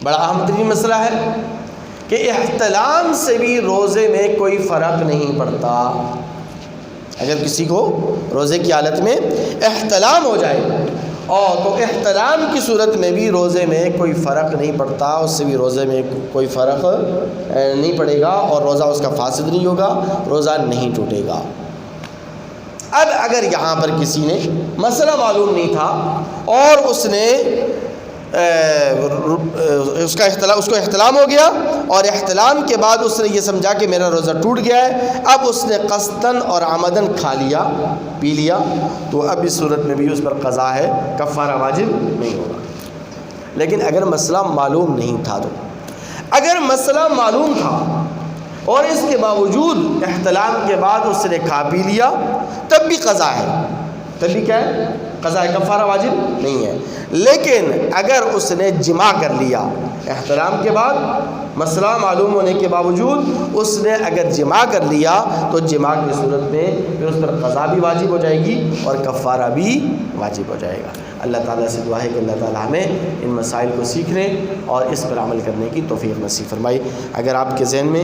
بڑا اہم ترین مسئلہ ہے کہ احتلام سے بھی روزے میں کوئی فرق نہیں پڑتا۔ اگر کسی کو روزے کی حالت میں احتلام ہو جائے تو احتلام کی صورت میں بھی روزے میں کوئی فرق نہیں پڑتا، اس سے بھی روزے میں کوئی فرق نہیں پڑے گا اور روزہ اس کا فاسد نہیں ہوگا، روزہ نہیں ٹوٹے گا۔ اب اگر یہاں پر کسی نے مسئلہ معلوم نہیں تھا اور اس نے اس کو احتلام ہو گیا اور احتلام کے بعد اس نے یہ سمجھا کہ میرا روزہ ٹوٹ گیا ہے، اب اس نے قصداً اور عمداً کھا لیا پی لیا، تو اب اس صورت میں بھی اس پر قضا ہے، کفارہ واجب نہیں ہوگا۔ لیکن اگر مسئلہ معلوم نہیں تھا، تو اگر مسئلہ معلوم تھا اور اس کے باوجود احتلام کے بعد اس نے کھا پی لیا، تب بھی قضا ہے، تب بھی کیا ہے؟ قضا ہے، کفارہ واجب نہیں ہے۔ لیکن اگر اس نے جماع کر لیا احتلام کے بعد، مسئلہ معلوم ہونے کے باوجود اس نے اگر جماع کر لیا، تو جماع کی صورت میں پھر اس پر قضا بھی واجب ہو جائے گی اور کفارہ بھی واجب ہو جائے گا۔ اللہ تعالیٰ سے دعا ہے کہ اللہ تعالیٰ ہمیں ان مسائل کو سیکھنے اور اس پر عمل کرنے کی توفیق نصیب فرمائے۔ اگر آپ کے ذہن میں